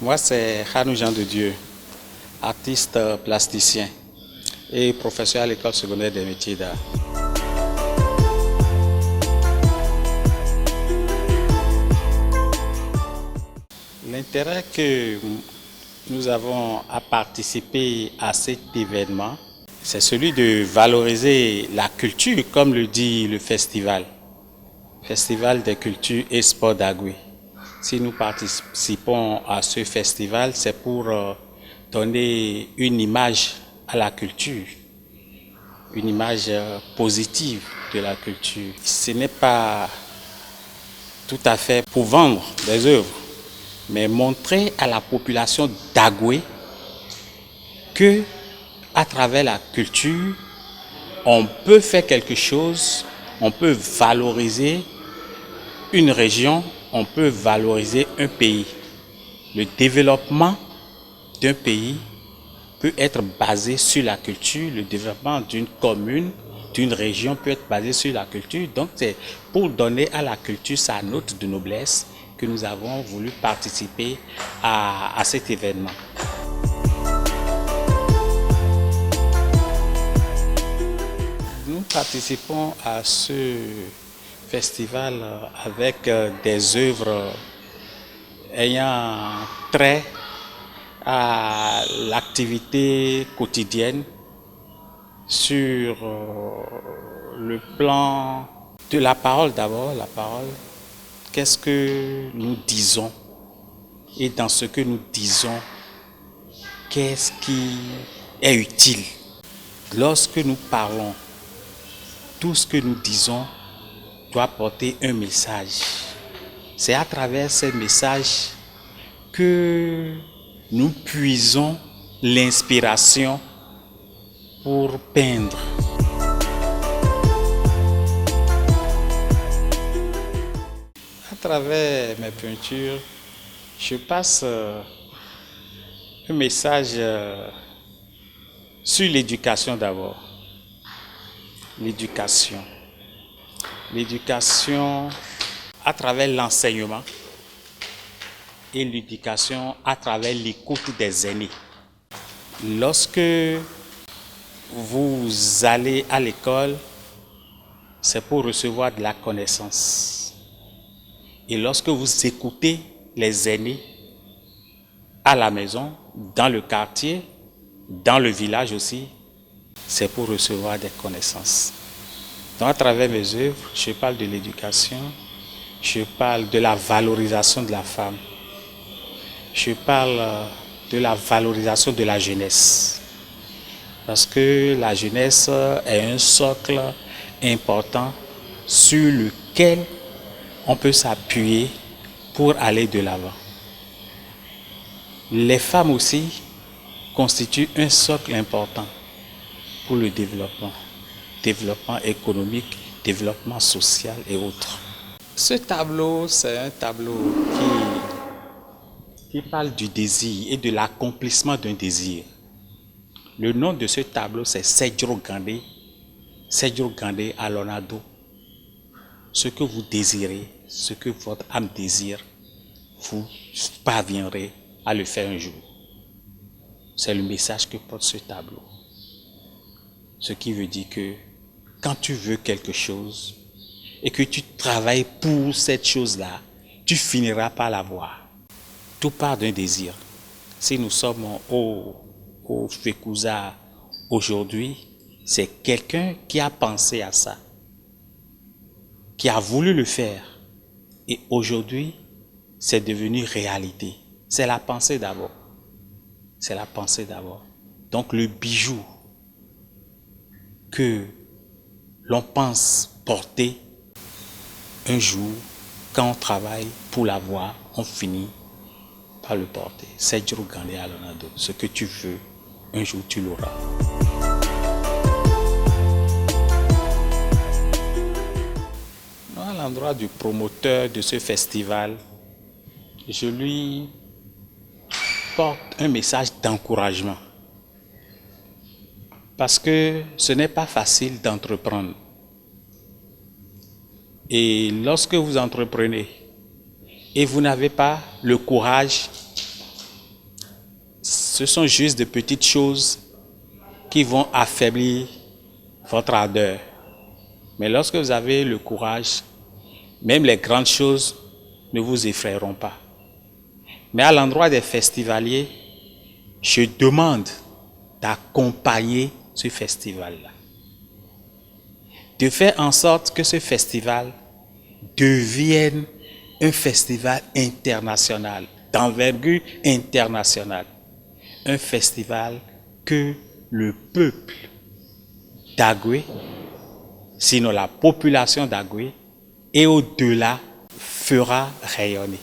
Moi, c'est Hanou Jean de Dieu, artiste plasticien et professeur à l'école secondaire des métiers d'art. L'intérêt que nous avons à participer à cet événement, c'est celui de valoriser la culture, comme le dit le festival. Festival des cultures et sports d'Agoué. Si nous participons à ce festival, c'est pour donner une image à la culture, une image positive de la culture. Ce n'est pas tout à fait pour vendre des œuvres, mais montrer à la population d'Agoué que, à travers la culture, on peut faire quelque chose, on peut valoriser une région, on peut valoriser un pays. Le développement d'un pays peut être basé sur la culture, le développement d'une commune, d'une région peut être basé sur la culture. Donc c'est pour donner à la culture sa note de noblesse que nous avons voulu participer à cet événement. Nous participons à ce festival avec des œuvres ayant trait à l'activité quotidienne sur le plan de la parole d'abord, la parole. Qu'est-ce que nous disons? Et dans ce que nous disons, qu'est-ce qui est utile? Lorsque nous parlons, tout ce que nous disons doit porter un message. C'est à travers ces messages que nous puisons l'inspiration pour peindre. À travers mes peintures, je passe un message sur l'éducation d'abord. L'éducation. L'éducation à travers l'enseignement et l'éducation à travers l'écoute des aînés. Lorsque vous allez à l'école, c'est pour recevoir de la connaissance. Et lorsque vous écoutez les aînés à la maison, dans le quartier, dans le village aussi, c'est pour recevoir des connaissances. Donc à travers mes œuvres, je parle de l'éducation, je parle de la valorisation de la femme, je parle de la valorisation de la jeunesse. Parce que la jeunesse est un socle important sur lequel on peut s'appuyer pour aller de l'avant. Les femmes aussi constituent un socle important pour le développement économique, développement social et autres. Ce tableau, c'est un tableau qui parle du désir et de l'accomplissement d'un désir. Le nom de ce tableau, c'est Sedjo Gandé Alonado. Ce que vous désirez, ce que votre âme désire, vous parviendrez à le faire un jour. C'est le message que porte ce tableau. Ce qui veut dire que quand tu veux quelque chose et que tu travailles pour cette chose-là, tu finiras par l'avoir. Tout part d'un désir. Si nous sommes au Fekouza aujourd'hui, c'est quelqu'un qui a pensé à ça, qui a voulu le faire. Et aujourd'hui, c'est devenu réalité. C'est la pensée d'abord. C'est la pensée d'abord. Donc le bijou que l'on pense porter, un jour, quand on travaille pour l'avoir, on finit par le porter. C'est Sedjo Gandé Alonado. Ce que tu veux, un jour tu l'auras. À l'endroit du promoteur de ce festival, je lui porte un message d'encouragement. Parce que ce n'est pas facile d'entreprendre. Et lorsque vous entreprenez et vous n'avez pas le courage ce sont juste de petites choses qui vont affaiblir votre ardeur. Mais lorsque vous avez le courage, même les grandes choses ne vous effrayeront pas. Mais à l'endroit des festivaliers, je demande d'accompagner ce festival-là. De faire en sorte que ce festival devienne un festival international, d'envergure internationale. Un festival que le peuple d'Agoué, sinon la population d'Agoué, et au-delà, fera rayonner.